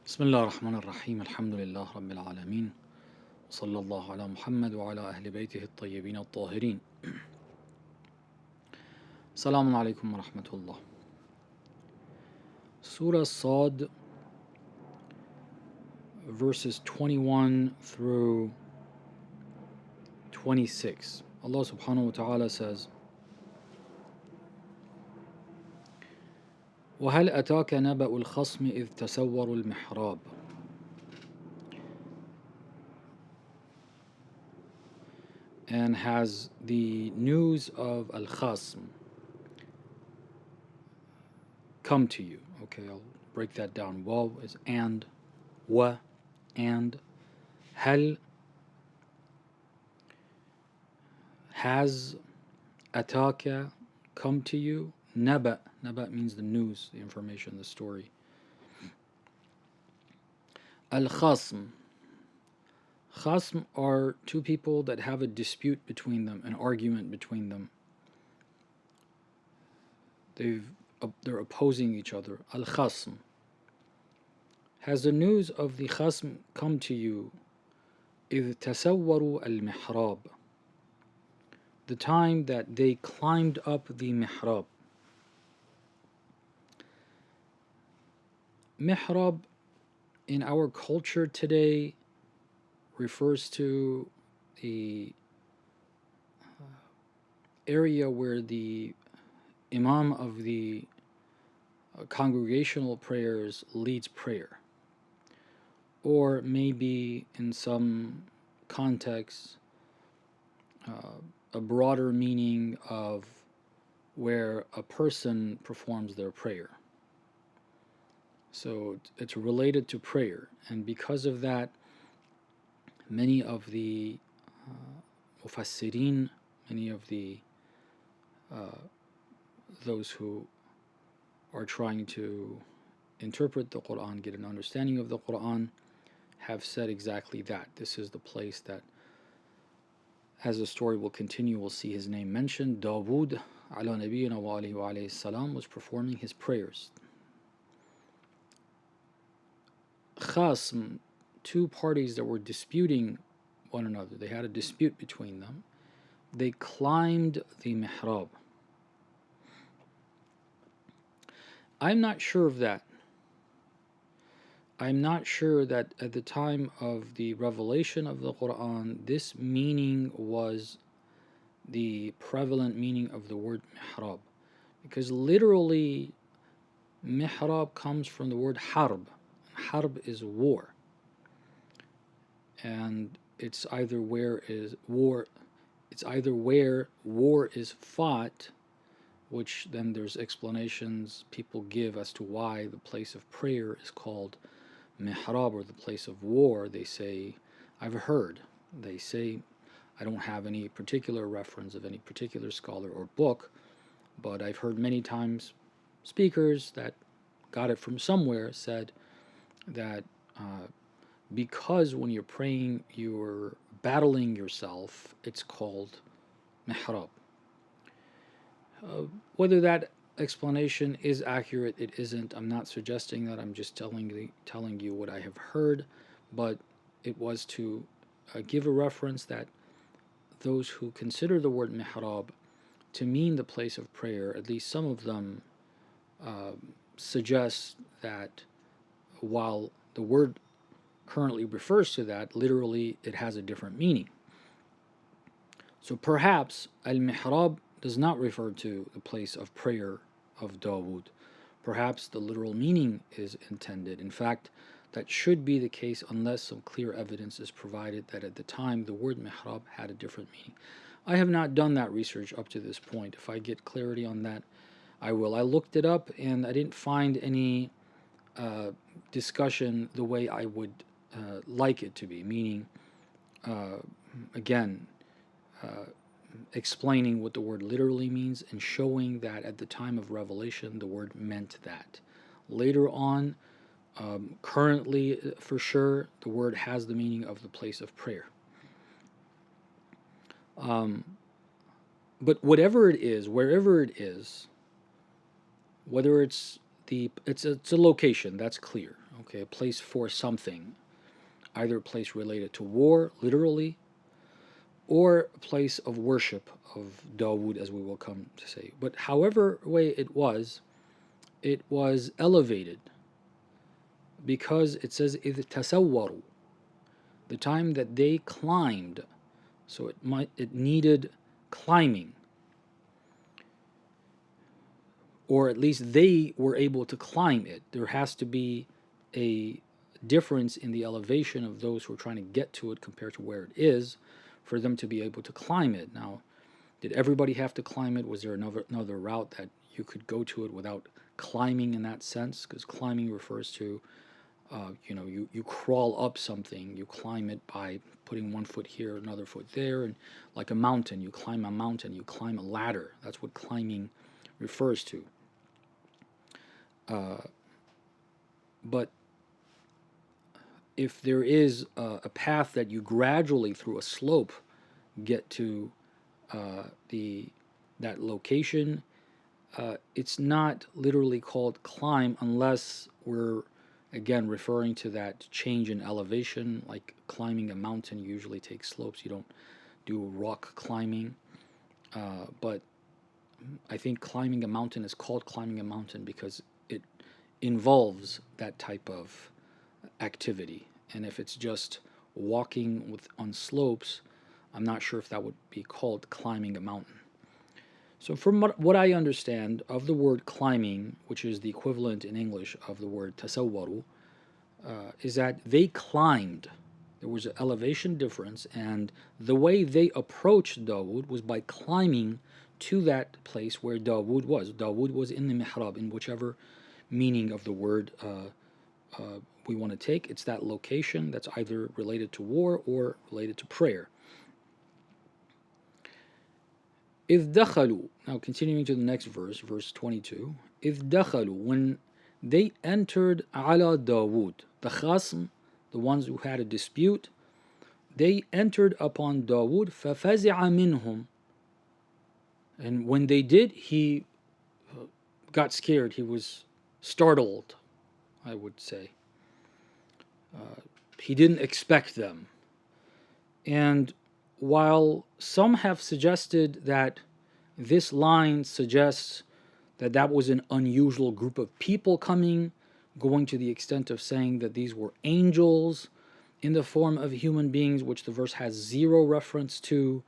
بسم الله الرحمن الرحيم الحمد لله رب العالمين وصلى الله على محمد وعلى أهل بيته الطيبين الطاهرين. السلام عليكم ورحمة الله. Surah Saad, verses 21 through 26. Allah subhanahu wa ta'ala says, وَهَلْ أَتَاكَ نَبَأُ الْخَصْمِ إِذْ تَسَوَّرُوا الْمِحْرَابِ. And has the news of Al-Khasm come to you? Okay, I'll break that down. Waw is and, wa, and. Hal has ataka come to you? Naba means the news, the information, the story. Al-Khasm. Khasm are two people that have a dispute between them, an argument between them. They're opposing each other. Al-Khasm. Has the news of the Khasm come to you? إِذْ تَسَوَّرُوا الْمِحْرَابِ. The time that they climbed up the mihrab. Mihrab in our culture today refers to the area where the imam of the congregational prayers leads prayer, or maybe in some contexts a broader meaning of where a person performs their prayer. So it's related to prayer, and because of that, many of the mufassirin, many of the those who are trying to interpret the Quran, get an understanding of the Quran, have said exactly that. This is the place that, as the story will continue, we'll see his name mentioned. Dawood, ala nabiyyina wa alihi wa alayhi salam, was performing his prayers. Khasm, two parties that were disputing one another. They had a dispute between them. They climbed the mihrab. I'm not sure of that. I'm not sure that at the time of the revelation of the Quran, this meaning was the prevalent meaning of the word mihrab. Because literally, mihrab comes from the word harb. Harb is war. And it's either where war is fought, which then there's explanations people give as to why the place of prayer is called mihrab, or the place of war. They say, they say, I don't have any particular reference of any particular scholar or book, but I've heard many times speakers that got it from somewhere said that because when you're praying, you're battling yourself, it's called mihrab. Whether that explanation is accurate, it isn't. I'm not suggesting that. I'm just telling you what I have heard, but it was to give a reference that those who consider the word mihrab to mean the place of prayer, at least some of them suggest that while the word currently refers to that, literally it has a different meaning. So perhaps al-mihrab does not refer to the place of prayer of Dawood. Perhaps the literal meaning is intended. In fact, that should be the case unless some clear evidence is provided that at the time the word mihrab had a different meaning. I have not done that research up to this point. If I get clarity on that, I will. I looked it up and I didn't find any discussion the way I would like it to be, meaning, again, explaining what the word literally means and showing that at the time of revelation the word meant that. Later on, currently for sure, the word has the meaning of the place of prayer. But whatever it is, wherever it is, whether it's a location, that's clear. okay, a place for something, either a place related to war, literally, or a place of worship of Dawood, as we will come to say. But however way it was elevated because it says إِذْ تَسَوَّرُوا, the time that they climbed, so it needed climbing, or at least they were able to climb it. There has to be a difference in the elevation of those who are trying to get to it compared to where it is for them to be able to climb it. Now, did everybody have to climb it? Was there another route that you could go to it without climbing in that sense? Because climbing refers to, you crawl up something, you climb it by putting one foot here, another foot there, and like a mountain, you climb a mountain, you climb a ladder. That's what climbing refers to. But if there is a path that you gradually, through a slope, get to that location, it's not literally called climb unless we're again referring to that change in elevation. Like climbing a mountain usually takes slopes. You don't do rock climbing, but I think climbing a mountain is called climbing a mountain because it involves that type of activity. And if it's just walking on slopes, I'm not sure if that would be called climbing a mountain. So from what I understand of the word climbing, which is the equivalent in English of the word tasawwaru, is that they climbed. There was an elevation difference, and the way they approached Dawood was by climbing to that place where Dawood was. Dawood was in the mihrab, in whichever meaning of the word we want to take. It's that location that's either related to war or related to prayer. إِذْ دَخَلُوا, now continuing to the next verse, verse 22. إِذْ دَخَلُوا, when they entered عَلَى Dawood, the khasm, the ones who had a dispute, they entered upon Dawood, فَفَزِعَ مِنْهُمْ, and when they did, he got scared, he was startled, I would say. He didn't expect them. And while some have suggested that this line suggests that that was an unusual group of people coming, going to the extent of saying that these were angels in the form of human beings, which the verse has zero reference to,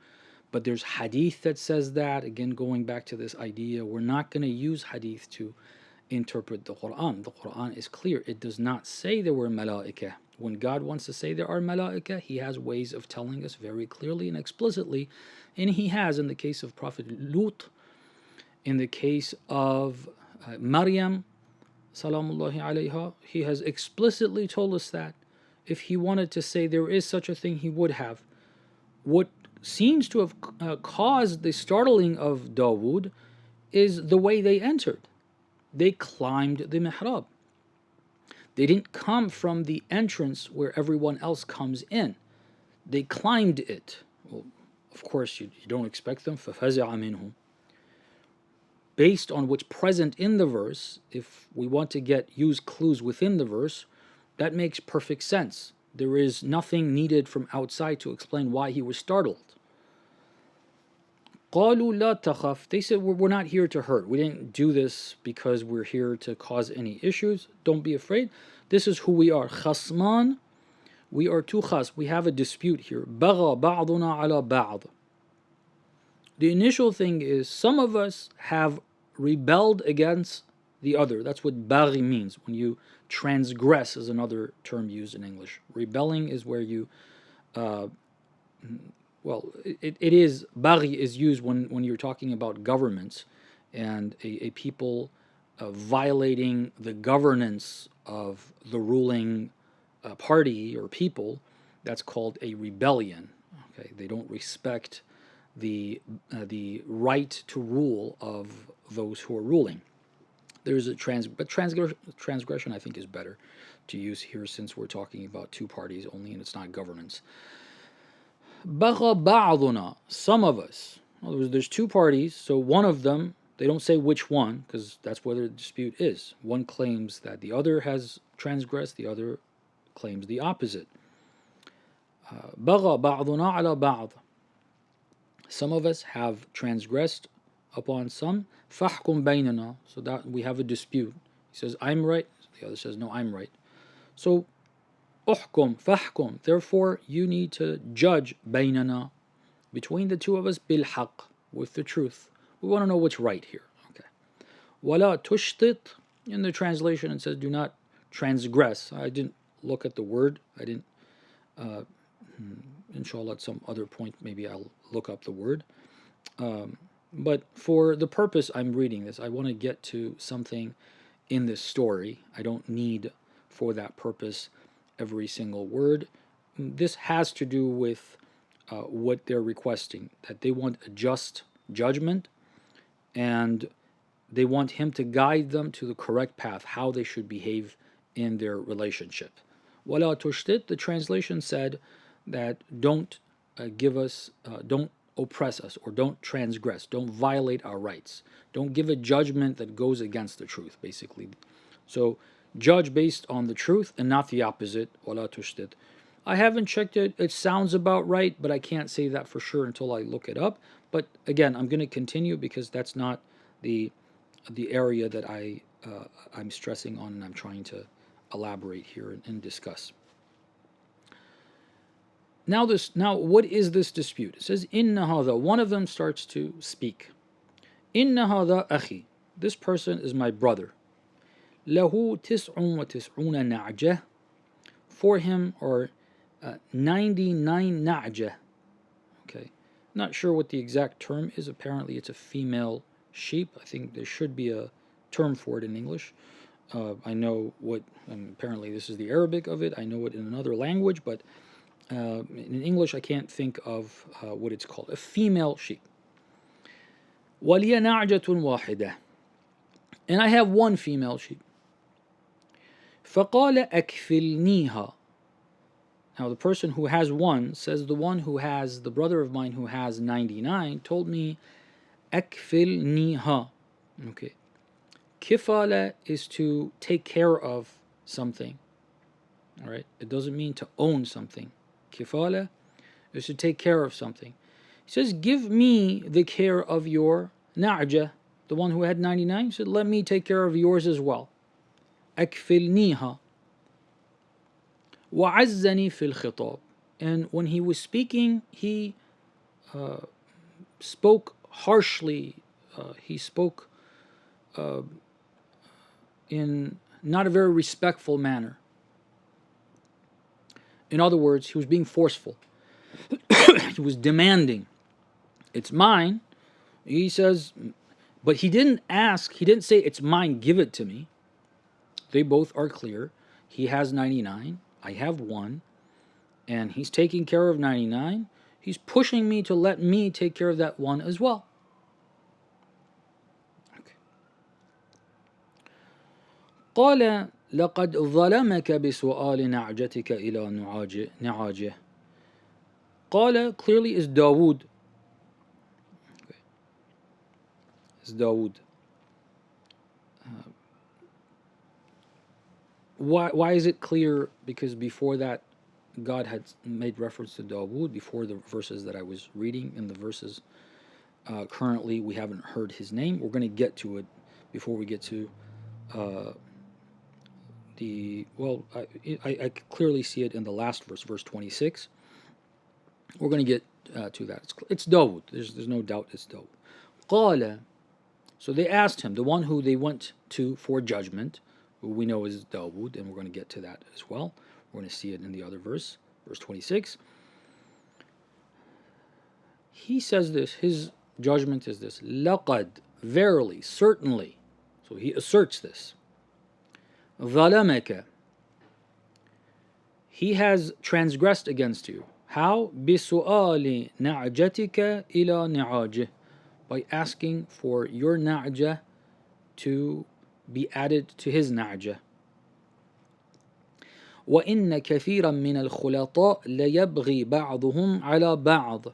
but there's hadith that says that, again going back to this idea, we're not going to use hadith to interpret the Quran. The Quran is clear. It does not say there were malaikah. When God wants to say there are malaikah, He has ways of telling us very clearly and explicitly, and He has in the case of Prophet Lut, in the case of Maryam, salamullahi alayha, He has explicitly told us that. If He wanted to say there is such a thing, He would have. What seems to have caused the startling of Dawood is the way they entered. They climbed the mihrab. They didn't come from the entrance where everyone else comes in. They climbed it. Well, of course, you don't expect them. فَفَزِعَ مِنْهُمْ. Based on what's present in the verse, if we want to use clues within the verse, that makes perfect sense. There is nothing needed from outside to explain why he was startled. قَالُوا لَا تَخَفْ. They said, we're not here to hurt. We didn't do this because we're here to cause any issues. Don't be afraid. This is who we are. خَصْمَانِ. We are two khas. We have a dispute here. بَغَى بَعْضُنَا عَلَى بَعْضٍ. The initial thing is some of us have rebelled against the other. That's what baghi means. When you transgress is another term used in English. Rebelling is where you... it is, baghi is used when you're talking about governments and a people violating the governance of the ruling party or people. That's called a rebellion. Okay, they don't respect the right to rule of those who are ruling. There's a transgression I think is better to use here since we're talking about two parties only and it's not governance. بَغَى بَعْضُنَا. Some of us. In other words, there's two parties, so one of them They don't say which one, because that's where the dispute is. One claims that the other has transgressed, the other claims the opposite. بغى بعضنا على بعض. Some of us have transgressed upon some. فاحكم بيننا. So that we have a dispute. He says, I'm right. The other says, no, I'm right. So, احكم فاحكم. Therefore, you need to judge بيننا, between the two of us, بالحق, with the truth. We want to know what's right here. Okay. ولا تشطط. In the translation, it says, do not transgress. I didn't look at the word. I didn't. Inshallah, at some other point, maybe I'll look up the word. But for the purpose I'm reading this, I want to get to something in this story. I don't need, for that purpose, every single word. This has to do with what they're requesting, that they want a just judgment, and they want him to guide them to the correct path, how they should behave in their relationship. وَلَا تُشْتِتْ, the translation said that don't don't oppress us, or don't transgress, don't violate our rights, don't give a judgment that goes against the truth, basically. So judge based on the truth and not the opposite. وَلَا تُشْتِتْ. I haven't checked it. It sounds about right, but I can't say that for sure until I look it up. But again, I'm going to continue because that's not the area that I'm stressing on and I'm trying to elaborate here and discuss. Now, what is this dispute? It says, Inna hadha. One of them starts to speak. Inna hadha akhi. This person is my brother. Lahu tis'un wa tis'una na'jah. For him are 99 na'jah. Okay. Not sure what the exact term is. Apparently, it's a female sheep. I think there should be a term for it in English. I know what, apparently this is the Arabic of it. I know it in another language, but in English I can't think of what it's called. A female sheep. وَلِيَ نَعْجَةٌ وَاحِدَةٌ. And I have one female sheep. فَقَالَ أَكْفِلْنِيهَا. Now the person who has one says, the brother of mine who has 99 told me, أَكْفِلْنِيهَا. Okay. Kifala is to take care of something. All right. It doesn't mean to own something. Kifala is to take care of something. He says, give me the care of your na'jah, the one who had 99. He said, let me take care of yours as well. أكفلنيها. وعزني في الخطاب. And when he was speaking, he spoke harshly. He spoke in not a very respectful manner. In other words, he was being forceful. He was demanding. It's mine. He says, but he didn't say, it's mine, give it to me. They both are clear. He has 99. I have one. And he's taking care of 99. He's pushing me to let me take care of that one as well. قال لقد ظلمك بسؤال نعجتك إلى نعاجه. قال clearly is Dawood. It's Dawood. Why is it clear? Because before that, God had made reference to Dawood before the verses that I was reading. In the verses currently, we haven't heard his name. We're going to get to it before we get to I clearly see it in the last verse, verse 26. We're going to get to that. It's Dawood. There's no doubt it's Dawood. قال. So they asked him, the one who they went to for judgment, who we know is Dawood, and we're going to get to that as well. We're going to see it in the other verse, verse 26. He says this, his judgment is this, لَقَدْ, verily, certainly. So he asserts this. ظَلَمَكَ, he has transgressed against you. How? بِسُؤَالِ نَعْجَتِكَ إِلَى نِعَاجِهِ, by asking for your na'jah to be added to his na'jah. وَإِنَّ كَثِيرًا مِنَ الْخُلَطَاءِ لَيَبْغِي بَعْضُهُمْ عَلَى بَعْضٍ.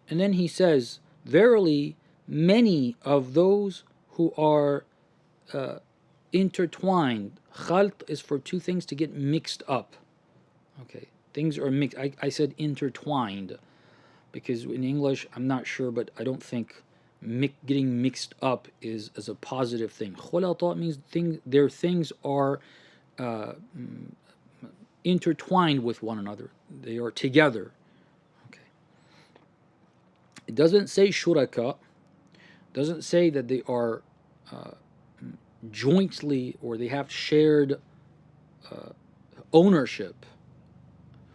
And then he says, verily, many of those who are intertwined. Khalt is for two things to get mixed up. Okay, things are mixed. I said intertwined because in English, I'm not sure, but I don't think getting mixed up is as a positive thing. Khulata means their things are uh, intertwined with one another. They are together. Okay. It doesn't say shuraka. Doesn't say that they are uh, jointly or they have shared ownership.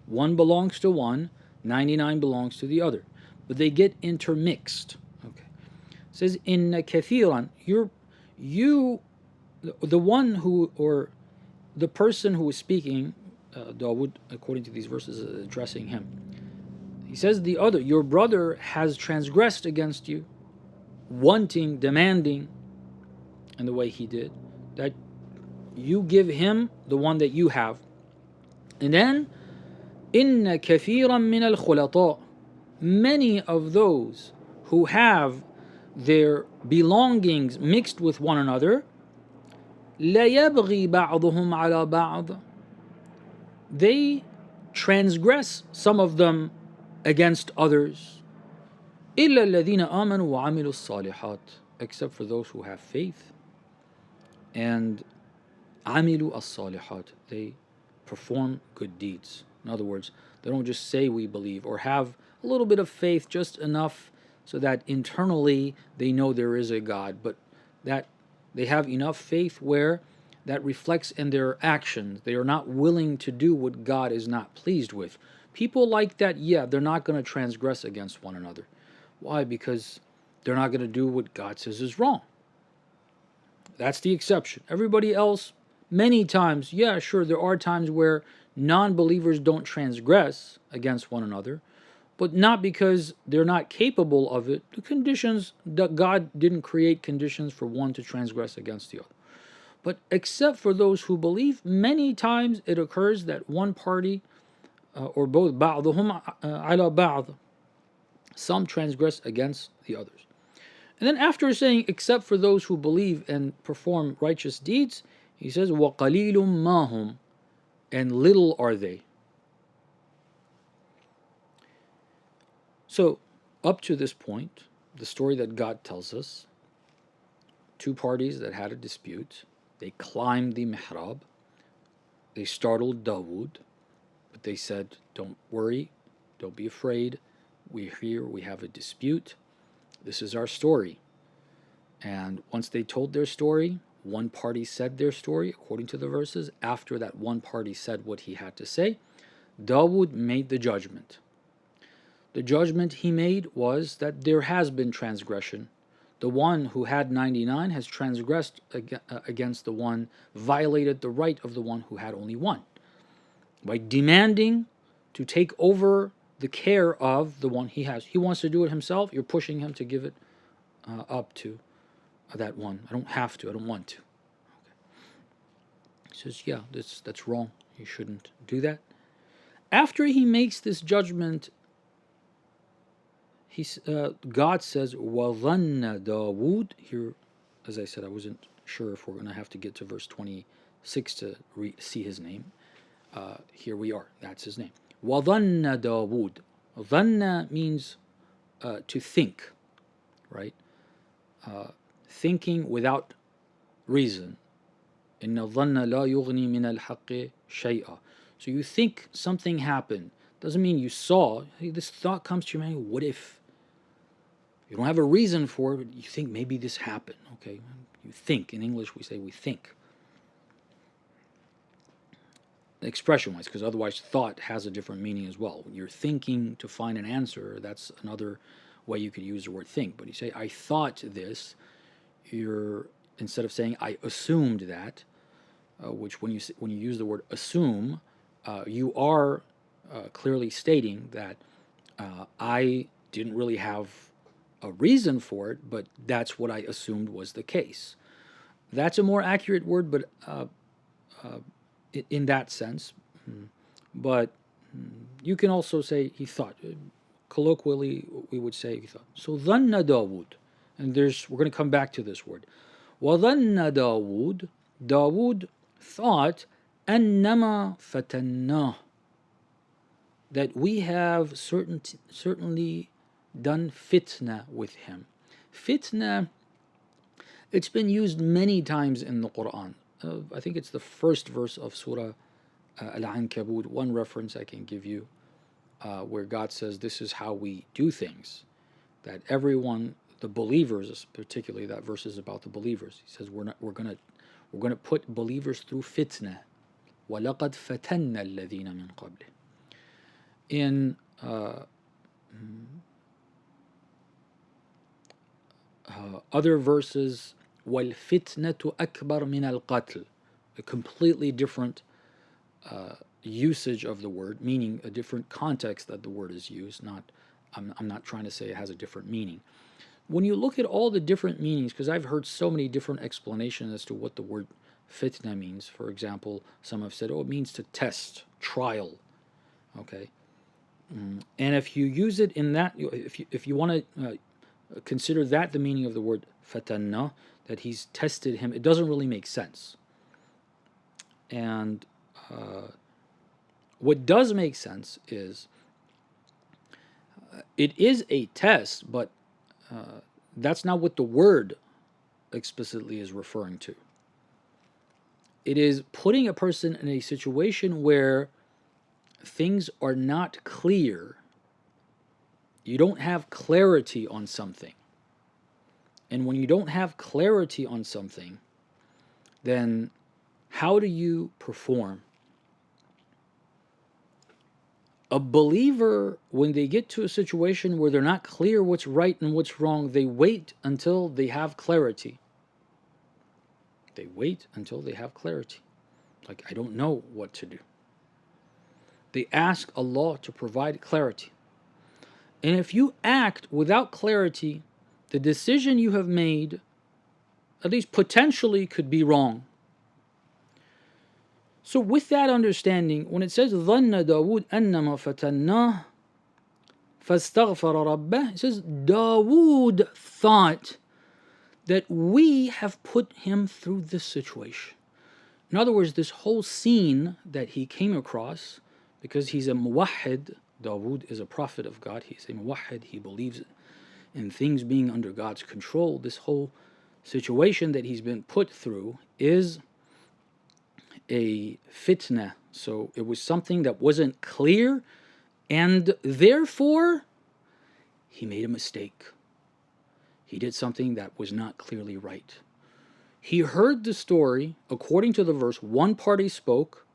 One belongs to one, 99 belongs to the other, but they get intermixed. Okay. It says in kathiran, you, the one who or the person who is speaking, Dawood, according to these verses, is addressing him. He says the other, your brother has transgressed against you, wanting, demanding, in the way he did, that you give him the one that you have. And then, إن كثيرا من الخلطاء, many of those who have their belongings mixed with one another, لا يبغي بعضهم على بعض, they transgress, some of them, against others. إلا الذين آمنوا وعملوا الصالحات, except for those who have faith and عملوا الصالحات, they perform good deeds. In other words, they don't just say we believe or have a little bit of faith, just enough so that internally they know there is a God, but that they have enough faith where that reflects in their actions. They are not willing to do what God is not pleased with. People like that, yeah, they're not going to transgress against one another. Why? Because they're not going to do what God says is wrong. That's the exception. Everybody else, many times, yeah, sure, there are times where non-believers don't transgress against one another, but not because they're not capable of it. The conditions, that God didn't create conditions for one to transgress against the other. But except for those who believe, many times it occurs that one party or both, بعضهم على بعض, some transgress against the others. And then after saying, except for those who believe and perform righteous deeds, he says, وَقَلِيلٌ مَا هُمْ, and little are they. So, up to this point, the story that God tells us, two parties that had a dispute, they climbed the mihrab, they startled Dawood, but they said, don't worry, don't be afraid, we're here, we have a dispute, this is our story. And once they told their story, one party said their story, according to the verses. After that one party said what he had to say, Dawood made the judgment. The judgment he made was that there has been transgression. The one who had 99 has transgressed against the one, violated the right of the one who had only one, by demanding to take over the care of the one he has. He wants to do it himself, you're pushing him to give it up to that one. I don't have to, I don't want to. Okay. He says, yeah, that's wrong. You shouldn't do that. After he makes this judgment, God says, وَظَنَّ دَاوُود. Here, as I said, I wasn't sure if we're going to have to get to verse 26 to see his name. Here we are. That's his name. وَظَنَّ دَاوُود. ظَنَّ means to think, right? Thinking without reason. إِنَّ الظَّنَّ لَا يُغْنِي مِنَ الْحَقِّ شَيْئًا. So you think something happened. Doesn't mean you saw. Hey, this thought comes to your mind, what if? You don't have a reason for it, but you think maybe this happened. Okay, you think. In English we say we think. Expression-wise, because otherwise thought has a different meaning as well. When you're thinking to find an answer, that's another way you could use the word think. But you say, I thought this, you're, instead of saying I assumed that, which when you use the word assume, you are clearly stating that I didn't really have a reason for it, but that's what I assumed was the case. That's a more accurate word, but in that sense. But you can also say he thought. Colloquially, we would say he thought. So ظن داود. And we're going to come back to this word. وَظَنَّ دَاوُود. Dawood thought أَنَّمَا فَتَنَّاهُ, that we have certainly done fitna with him. Fitna, it's been used many times in the Quran. I think it's the first verse of Surah Al-Ankabut. One reference I can give you where God says this is how we do things. That everyone, the believers, particularly that verse is about the believers. He says we're gonna put believers through fitna. وَلَقَدْ فَتَنَّ الَّذِينَ مِنْ قَبْلِهِ. In other verses, وَالْفِتْنَةُ أَكْبَرُ مِنَ الْقَتْلِ, a completely different usage of the word, meaning a different context that the word is used. I'm not trying to say it has a different meaning. When you look at all the different meanings, because I've heard so many different explanations as to what the word fitna means. For example, some have said, it means to test, trial. Okay, and if you use it in that, if you want to consider that the meaning of the word fatanna, that he's tested him, it doesn't really make sense. And what does make sense is it is a test, but that's not what the word explicitly is referring to. It is putting a person in a situation where things are not clear. You don't have clarity on something. And when you don't have clarity on something, then how do you perform? A believer, when they get to a situation where they're not clear what's right and what's wrong, they wait until they have clarity. They wait until they have clarity. Like, I don't know what to do. They ask Allah to provide clarity. And if you act without clarity, the decision you have made, at least potentially, could be wrong. So with that understanding, when it says ظَنَّ دَاوُود أَنَّمَا فَتَنَّاهُ فَاسْتَغْفَرَ رَبَّهُ, it says Dawood thought that we have put him through this situation. In other words, this whole scene that he came across, because he's a muwahhid, Dawood is a prophet of God, he's a muwahhid, he believes in things being under God's control. This whole situation that he's been put through is a fitna. So it was something that wasn't clear, and therefore he made a mistake. He did something that was not clearly right. He heard the story. According to the verse, one party spoke.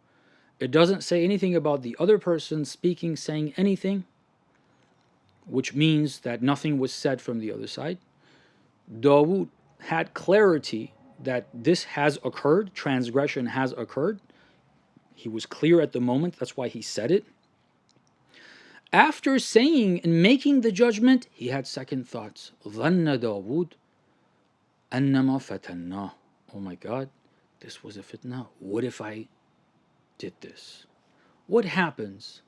It doesn't say anything about the other person speaking, saying anything, which means that nothing was said from the other side. Dawood had clarity that this has occurred, transgression has occurred. He was clear at the moment, that's why he said it. After saying and making the judgment, he had second thoughts. ظَنَّ دَاوُود أَنَّمَا فَتَنَّاهُ. Oh my God, this was a fitna. What if I did this? What happens?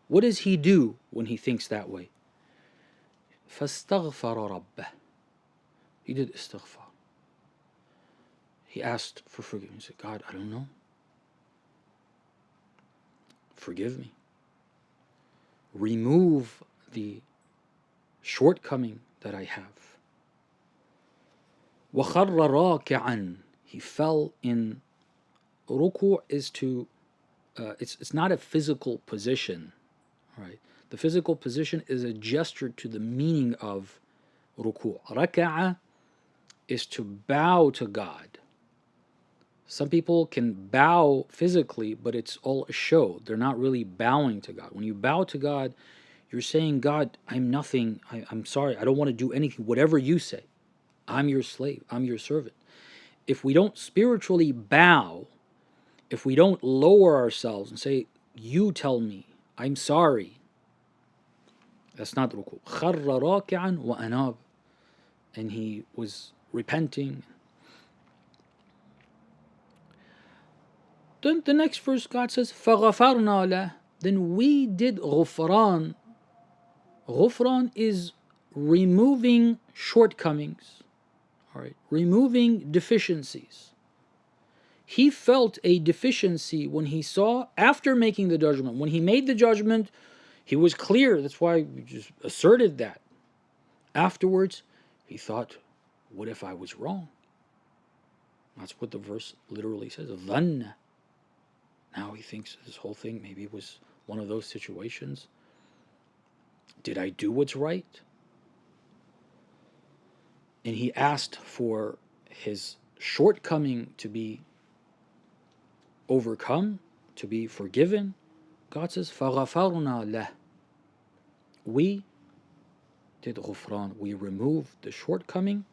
What does he do when he thinks that way? فَاسْتَغْفَرَ رَبَّهُ. He did istighfar. He asked for forgiveness. He said, God, I don't know. Forgive me. Remove the shortcoming that I have. وَخَرَّ رَاكِعًا. He fell in. Ruku' is to, it's not a physical position, right? The physical position is a gesture to the meaning of ruku'. Raka'a is to bow to God. Some people can bow physically, but it's all a show. They're not really bowing to God. When you bow to God, you're saying, God, I'm nothing. I'm sorry. I don't want to do anything. Whatever you say, I'm your slave. I'm your servant. If we don't spiritually bow, if we don't lower ourselves and say, you tell me, I'm sorry, that's not ruku'. خَرَّ رَاكِعًا وَأَنَابَ. And he was repenting. Then the next verse, God says, فَغَفَرْنَا لَهُ. Then we did ghufran. Ghufran is removing shortcomings, all right, removing deficiencies. He felt a deficiency when he saw, after making the judgment, when he made the judgment, he was clear. That's why we just asserted that. Afterwards, he thought, what if I was wrong? That's what the verse literally says. Dhanna. Now he thinks this whole thing maybe was one of those situations. Did I do what's right? And he asked for his shortcoming to be overcome, to be forgiven. God says, فَغَفَرْنَا لَهُ. We did ghufran. We removed the shortcoming.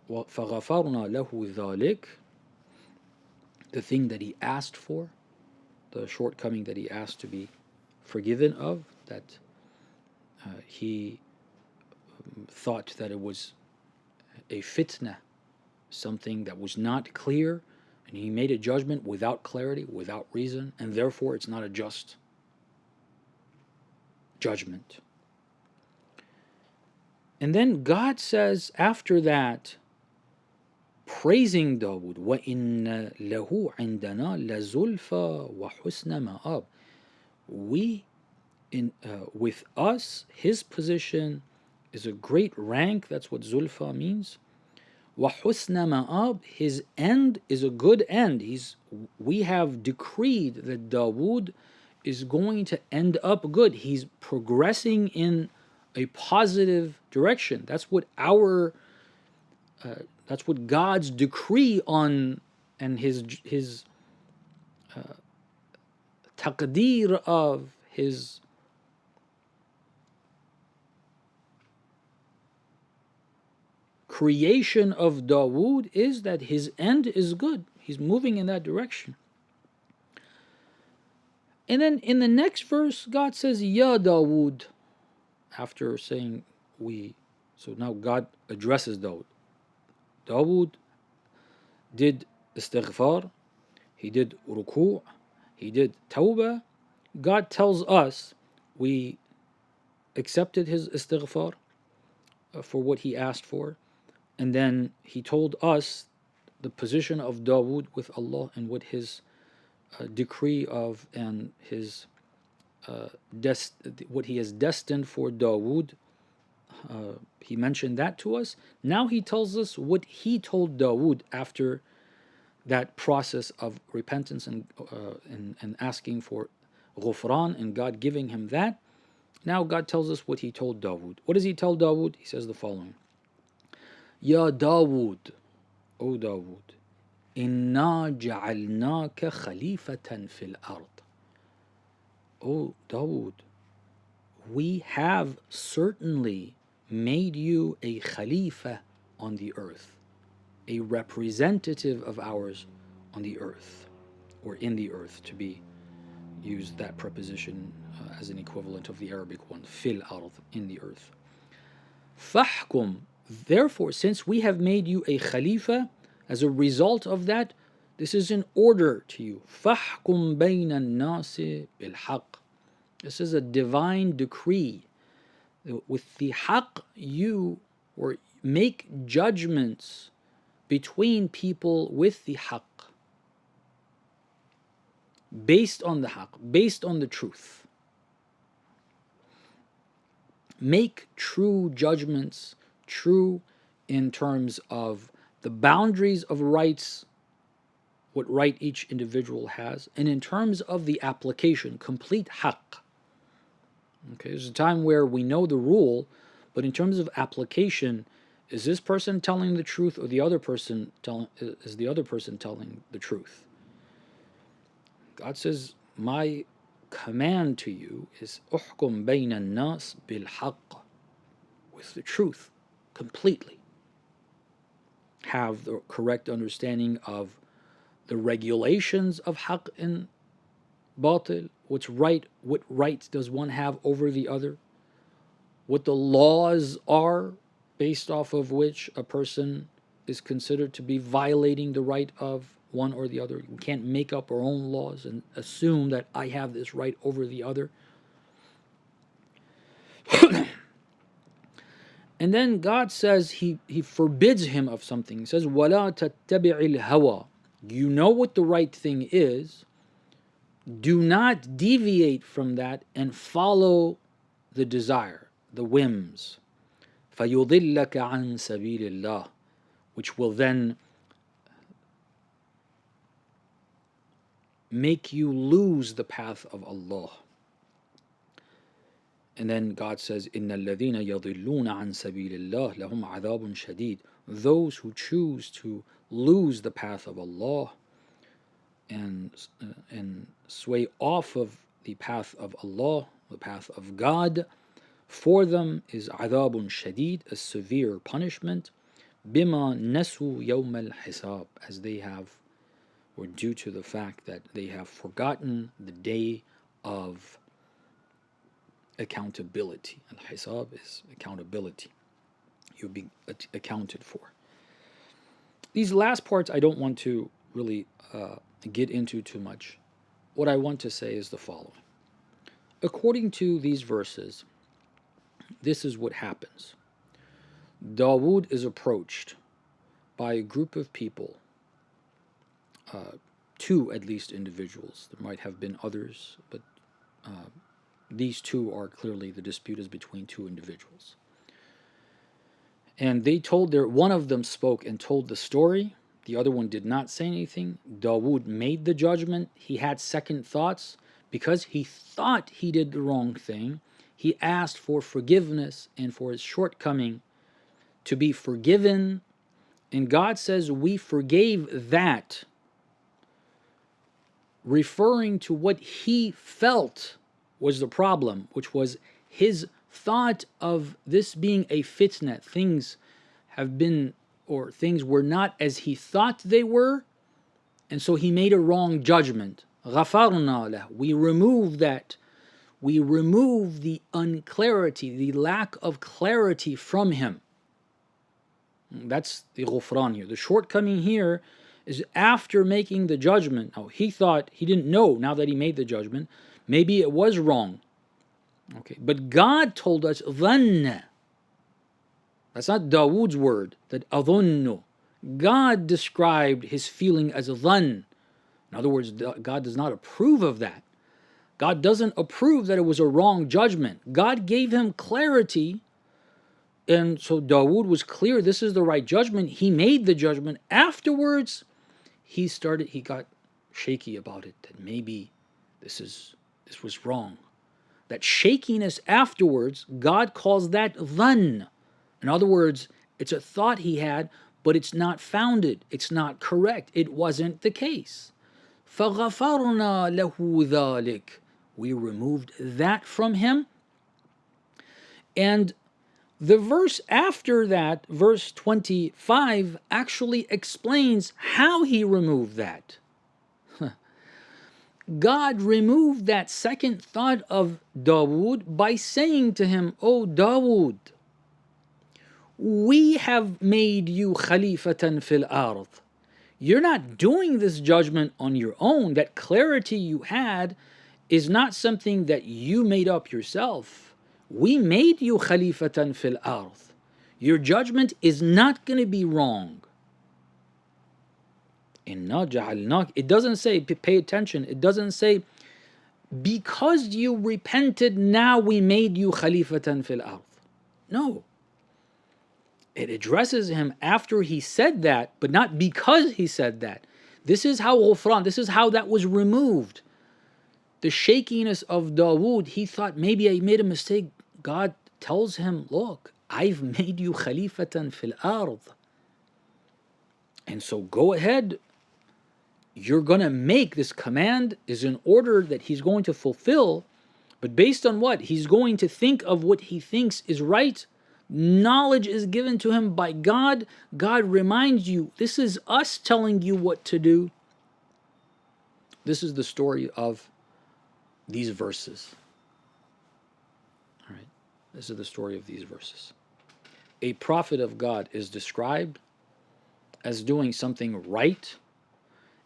فَغَفَرْنَا لَهُ ذَلِكَ. The thing that he asked for, the shortcoming that he asked to be forgiven of, that he thought that it was a fitna, something that was not clear, and he made a judgment without clarity, without reason, and therefore it's not a just judgment. And then God says after that, praising Dawood, وَإِنَّ لَهُ عِنْدَنَا لَزُلْفَى وَحُسْنَ مَآبٍ. We, with us, his position is a great rank. That's what Zulfa means. وَحُسْنَ مَآبٍ. His end is a good end. We have decreed that Dawood is going to end up good. He's progressing in a positive direction. That's what that's what God's decree on, and his taqdeer of his creation of Dawood is that his end is good. He's moving in that direction. And then in the next verse, God says, Ya Dawood, after saying we. So now God addresses Dawood. Dawood did istighfar, he did ruku', he did tawbah. God tells us we accepted his istighfar for what he asked for, and then he told us the position of Dawood with Allah and what his decree of and his what he has destined for Dawood. He mentioned that to us. Now he tells us what he told Dawood after that process of repentance and asking for ghufran and God giving him that. Now God tells us what he told Dawood. What does he tell Dawood? He says the following. Ya Dawood, O Dawood, inna ja'alnaka khalifatan fil ard. O Dawood, we have certainly made you a khalifa on the earth, a representative of ours on the earth, or in the earth, to be used that preposition as an equivalent of the Arabic one, fil ard, in the earth. Fahkum, therefore, since we have made you a khalifa, as a result of that, this is an order to you. Fahkum bayna an-nasi bil haqq. This is a divine decree. With the haqq, you or make judgments between people with the haqq, based on the haqq, based on the truth. Make true judgments, true in terms of the boundaries of rights, what right each individual has, and in terms of the application, complete haqq. Okay, there's a time where we know the rule, but in terms of application, is this person telling the truth, or the other person telling the truth? God says, my command to you is uhkum bayna an-nas bil haqq, with the truth completely. Have the correct understanding of the regulations of haqq and batil, what's right, what rights does one have over the other, what the laws are based off of which a person is considered to be violating the right of one or the other. We can't make up our own laws and assume that I have this right over the other. And then God says he forbids him of something. He says, وَلَا تَتَّبِعِ الْهَوَى. You know what the right thing is. Do not deviate from that and follow the desire, the whims. فَيُضِلَّكَ عَنْ سَبِيلِ اللَّهِ, which will then make you lose the path of Allah. And then God says, إِنَّ الَّذِينَ يَضِلُّونَ عَنْ سَبِيلِ اللَّهِ لَهُمْ عَذَابٌ شَدِيدٌ. Those who choose to lose the path of Allah and sway off of the path of Allah, the path of God, for them is عَذَابٌ شَدِيد, a severe punishment, بِمَا نَسُوا يَوْمَ الْحِسَابِ, as they have, or due to the fact that they have forgotten the day of accountability. Al-Hisab is accountability. You'll be accounted for. These last parts I don't want to really get into too much. What I want to say is the following. According to these verses, this is what happens. Dawood is approached by a group of people, two at least individuals. There might have been others, but these two are clearly, the dispute is between two individuals. And they told one of them spoke and told the story. The other one did not say anything. Dawood made the judgment. He had second thoughts. Because he thought he did the wrong thing, he asked for forgiveness and for his shortcoming to be forgiven. And God says, we forgave that, referring to what he felt was the problem, which was his thought of this being a fitna. Things have been, or things were not as he thought they were, and so he made a wrong judgment. غَفَرْنَا لَهُ. We remove that. We remove the unclarity, the lack of clarity from him. That's the ghufran here. The shortcoming here is after making the judgment. Now, he thought, he didn't know now that he made the judgment. Maybe it was wrong. Okay, but God told us, dhanna. That's not Dawood's word, that adhunnu. God described his feeling as a dhan. In other words, God does not approve of that. God doesn't approve that it was a wrong judgment. God gave him clarity, and so Dawood was clear this is the right judgment. He made the judgment. Afterwards, he got shaky about it, that maybe this was wrong. That shakiness afterwards, God calls that dhann. In other words, it's a thought he had, but it's not founded. It's not correct. It wasn't the case. فَغَفَرْنَا لَهُ ذَلِكَ. We removed that from him. And the verse after that, verse 25, actually explains how he removed that. God removed that second thought of Dawood by saying to him, "O Dawood, we have made you khalifatan fil ard. You're not doing this judgment on your own. That clarity you had is not something that you made up yourself. We made you khalifatan fil ard. Your judgment is not going to be wrong. It doesn't say, pay attention, it doesn't say, because you repented, now we made you khalifatan fil ard. No. It addresses him after he said that, but not because he said that. This is how ghufran, this is how that was removed. The shakiness of Dawood, he thought maybe I made a mistake. God tells him, look, I've made you khalifatan fil ard. And so go ahead. You're going to make this command is an order that he's going to fulfill, but based on what? He's going to think of what he thinks is right. Knowledge is given to him by God. God reminds you, this is us telling you what to do. This is the story of these verses. All right. This is the story of these verses. A prophet of God is described as doing something right,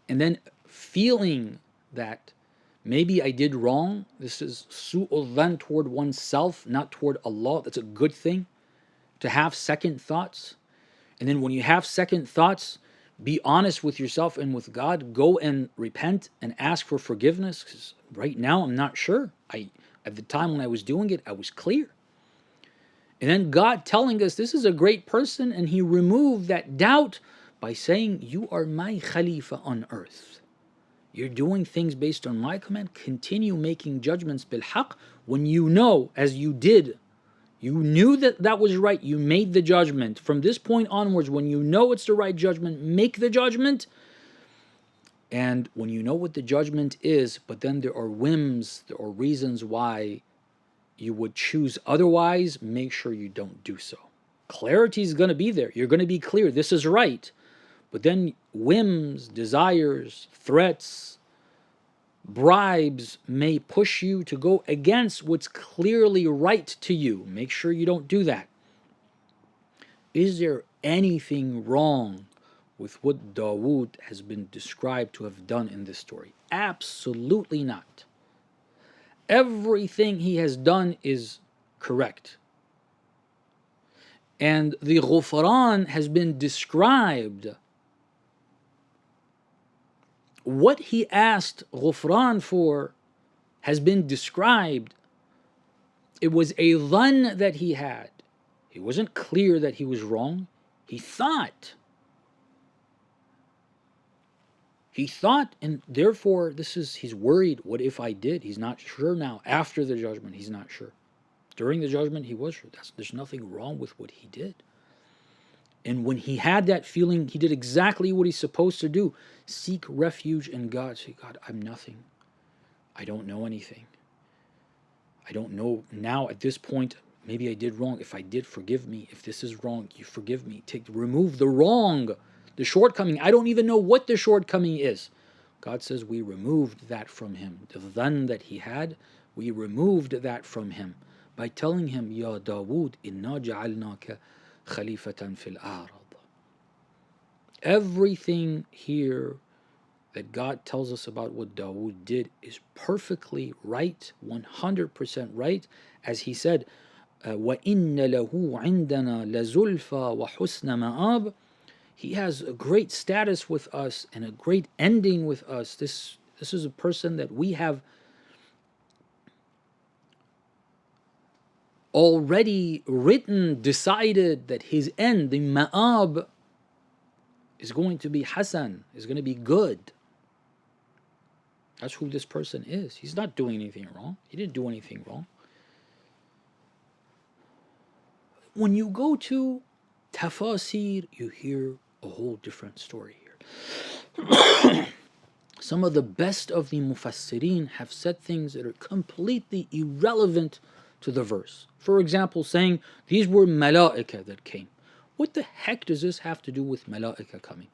and then feeling that maybe I did wrong. This is su'ul dhan toward oneself, not toward Allah. That's a good thing. to have second thoughts. And then when you have second thoughts, be honest with yourself and with God. Go and repent and ask for forgiveness. Because right now I'm not sure. At the time when I was doing it, I was clear. And then God telling us this is a great person, and He removed that doubt by saying, "You are my Khalifa on earth. You're doing things based on my command. Continue making judgments bil haq when you know, as you did. You knew that that was right. You made the judgment. From this point onwards, when you know it's the right judgment, make the judgment. And when you know what the judgment is, but then there are whims, there are reasons why you would choose otherwise, make sure you don't do so. Clarity is going to be there. You're going to be clear. This is right. But then whims, desires, threats, bribes may push you to go against what's clearly right to you. Make sure you don't do that. Is there anything wrong with what Dawood has been described to have done in this story? Absolutely not. Everything he has done is correct. And the Ghufran has been described. What he asked Ghufran for has been described. It was a dhan that he had. It wasn't clear that he was wrong. He thought. And therefore, he's worried. What if I did? He's not sure now. After the judgment, he's not sure. During the judgment, he was sure. There's nothing wrong with what he did. And when he had that feeling, he did exactly what he's supposed to do. Seek refuge in God. Say, God, I'm nothing. I don't know anything. I don't know now at this point, maybe I did wrong. If I did, forgive me. If this is wrong, you forgive me. Remove the wrong, the shortcoming. I don't even know what the shortcoming is. God says we removed that from him. The dhan that he had, we removed that from him by telling him, Ya Dawood, inna ja'alnaka khalifatan fil ard. Everything here that God tells us about what Dawood did is perfectly right, 100% right. As he said, وَإِنَّ لَهُ عِنْدَنَا لَزُلْفَى وَحُسْنَ مَآبٍ. He has a great status with us and a great ending with us. This is a person that we have already decided that his end, the ma'ab, is going to be hasan, is going to be good. That's who this person is. He's not doing anything wrong. He didn't do anything wrong. When you go to tafasir, you hear a whole different story here. Some of the best of the mufassirin have said things that are completely irrelevant to the verse. For example, saying these were malaika that came. What the heck does this have to do with malaika coming?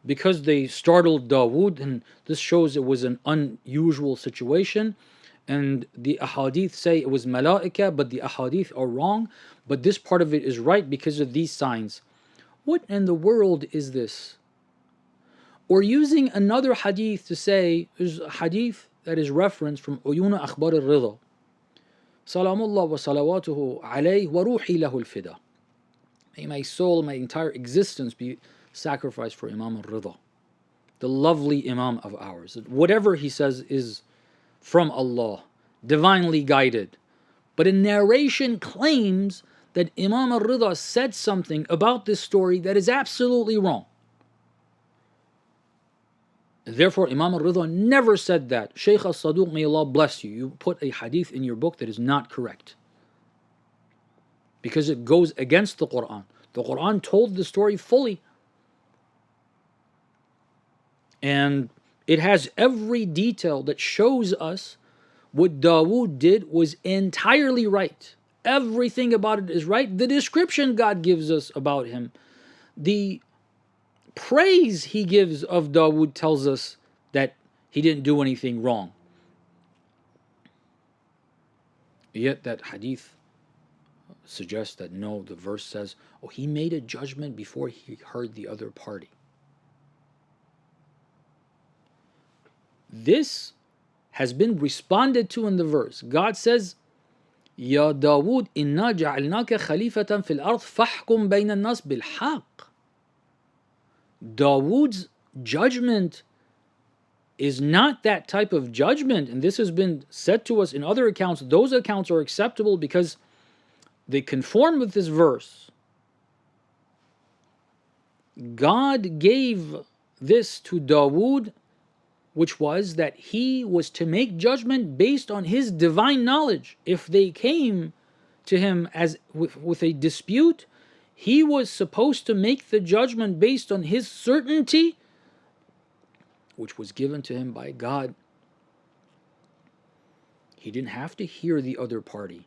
Because they startled Dawood, and this shows it was an unusual situation. And the ahadith say it was malaika, but the ahadith are wrong. But this part of it is right because of these signs. What in the world is this? Or using another hadith to say, there's a hadith that is referenced from Uyuna Akhbar al-Rida. Salamullah wa salawatuhu alayhi wa ruhi lahu al-fida. May my soul, my entire existence be sacrificed for Imam al-Rida, the lovely Imam of ours. Whatever he says is from Allah, divinely guided. But a narration claims that Imam al-Rida said something about this story that is absolutely wrong. Therefore, Imam al-Rida never said that. Sheikh al-Saduq, may Allah bless you, you put a hadith in your book that is not correct. Because it goes against the Quran. The Quran told the story fully. And it has every detail that shows us what Dawood did was entirely right. Everything about it is right. The description God gives us about him, the praise he gives of Dawood tells us that he didn't do anything wrong. Yet that hadith suggests that no, the verse says, oh, he made a judgment before he heard the other party. This has been responded to in the verse. God says, يا داود إنا جعلناك خليفة في الأرض فاحكم بين الناس بالحق. Dawood's judgment is not that type of judgment, and this has been said to us in other accounts. Those accounts are acceptable because they conform with this verse. God gave this to Dawood, which was that he was to make judgment based on his divine knowledge. If they came to him as with a dispute, he was supposed to make the judgment based on his certainty, which was given to him by God. He didn't have to hear the other party.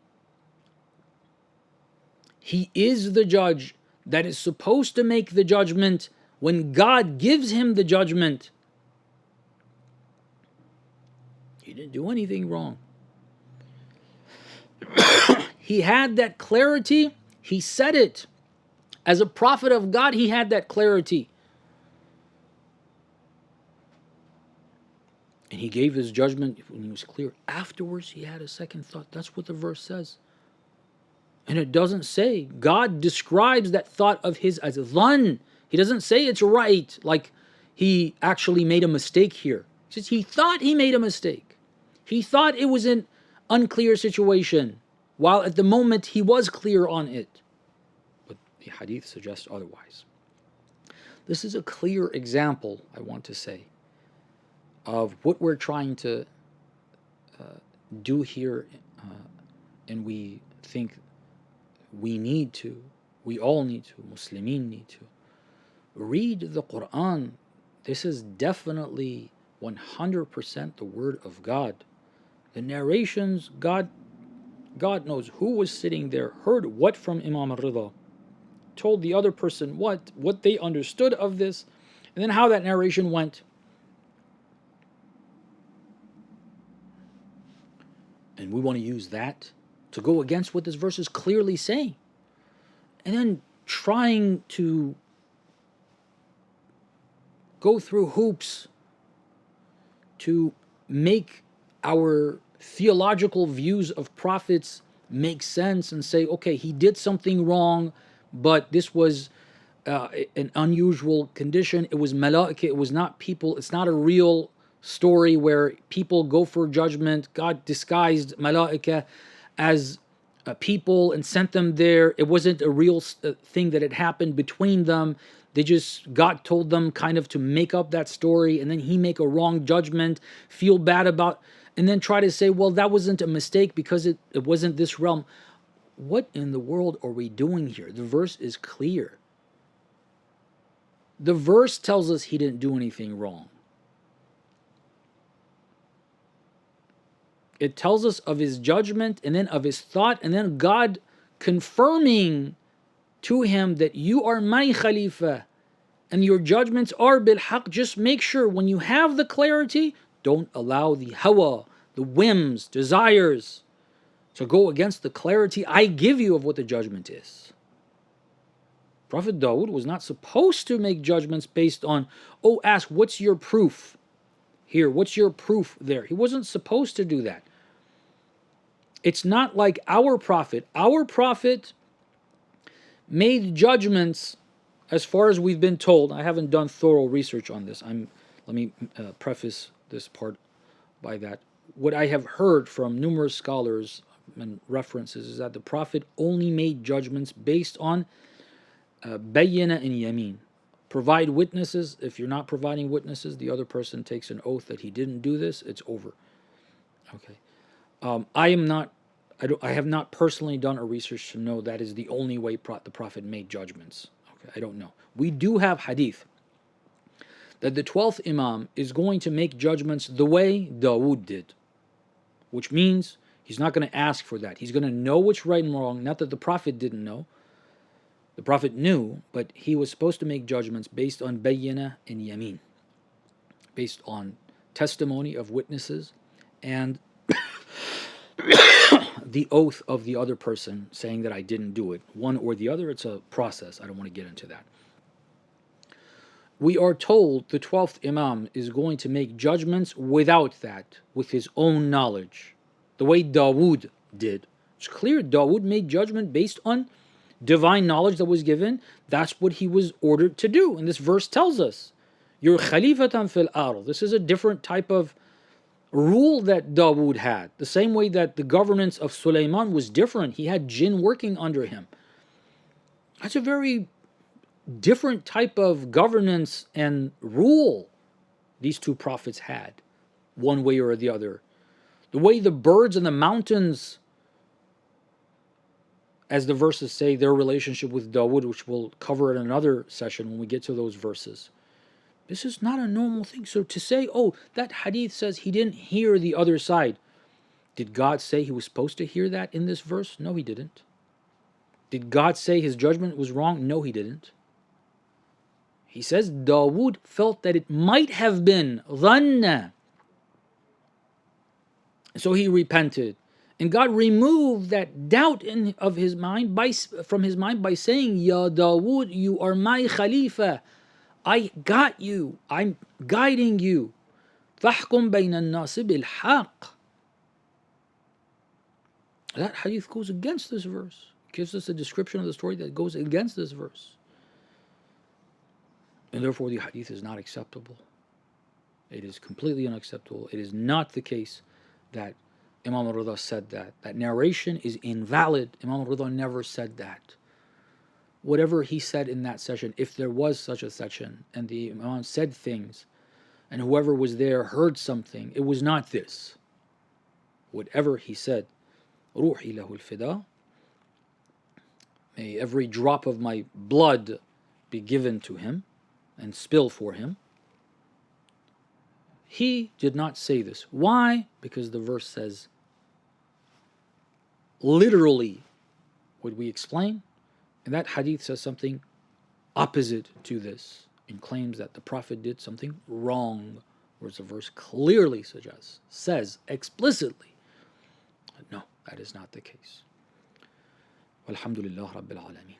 He is the judge that is supposed to make the judgment when God gives him the judgment. He didn't do anything wrong. He had that clarity. He said it. As a prophet of God, he had that clarity. And he gave his judgment when he was clear. Afterwards, he had a second thought. That's what the verse says. And it doesn't say. God describes that thought of his as dhann. He doesn't say it's right, like he actually made a mistake here. He says he thought he made a mistake. He thought it was an unclear situation, while at the moment he was clear on it. But the hadith suggests otherwise. This is a clear example, I want to say, of what we're trying to do here, and we think we all need to, Muslimin need to read the Quran. This is definitely 100% the word of God. The narrations, God knows who was sitting there, heard what from Imam al-Rida, told the other person what they understood of this, and then how that narration went. And we want to use that to go against what this verse is clearly saying. And then trying to go through hoops to make our theological views of prophets make sense and say, okay, he did something wrong, but this was an unusual condition. It was malaika, it was not people. It's not a real story where people go for judgment. God disguised malaika as people and sent them there. It wasn't a real thing that had happened between them. They just, God told them kind of to make up that story, and then he make a wrong judgment, feel bad about, and then try to say, well, that wasn't a mistake because it wasn't this realm. What in the world are we doing here? The verse is clear. The verse tells us he didn't do anything wrong. It tells us of his judgment and then of his thought, and then God confirming to him that you are my Khalifa and your judgments are bil haq. Just make sure when you have the clarity, don't allow the hawa, the whims, desires to go against the clarity I give you of what the judgment is. Prophet Dawood was not supposed to make judgments based on, ask, what's your proof here? What's your proof there? He wasn't supposed to do that. It's not like our prophet. Our prophet made judgments as far as we've been told. I haven't done thorough research on this. Let me preface this part by that. What I have heard from numerous scholars and references is that the prophet only made judgments based on bayyina and yameen. Provide witnesses. If you're not providing witnesses, the other person takes an oath that he didn't do this. It's over. Okay. I have not personally done a research to know that is the only way the Prophet made judgments. Okay, I don't know. We do have hadith that the 12th Imam is going to make judgments the way Dawood did, which means he's not going to ask for that. He's going to know what's right and wrong. Not that the Prophet didn't know. The Prophet knew, but he was supposed to make judgments based on bayyina and yameen, based on testimony of witnesses and the oath of the other person saying that I didn't do it. One or the other, it's a process. I don't want to get into that. We are told the 12th Imam is going to make judgments without that, with his own knowledge, the way Dawood did. It's clear Dawood made judgment based on divine knowledge that was given. That's what he was ordered to do. And this verse tells us, you're khalifatan fil ard. This is a different type of rule that Dawood had. The same way that the governance of Sulaiman was different. He had jinn working under him. That's a very different type of governance and rule these two prophets had, one way or the other. The way the birds in the mountains, as the verses say, their relationship with Dawood, which we'll cover in another session when we get to those verses. This is not a normal thing. So to say, oh, that hadith says he didn't hear the other side. Did God say he was supposed to hear that in this verse? No, he didn't. Did God say his judgment was wrong? No, he didn't. He says Dawood felt that it might have been dhanna. So he repented. And God removed that doubt from his mind by saying, Ya Dawood, you are my Khalifa. I got you. I'm guiding you. فَحْكُمْ بَيْنَ النَّاسِ بِالْحَقِّ. That hadith goes against this verse. It gives us a description of the story that goes against this verse. And therefore the hadith is not acceptable. It is completely unacceptable. It is not the case that Imam al-Rida said that. That narration is invalid. Imam al-Rida never said that. Whatever he said in that session, if there was such a session, and the Imam said things, and whoever was there heard something, it was not this. Whatever he said, Ruhi lahu al-fida, may every drop of my blood be given to him and spill for him. He did not say this. Why? Because the verse says, literally, what we explain, and that hadith says something opposite to this and claims that the Prophet did something wrong, whereas the verse clearly suggests, says explicitly, no, that is not the case. Walhamdulillah Rabbil Alameen.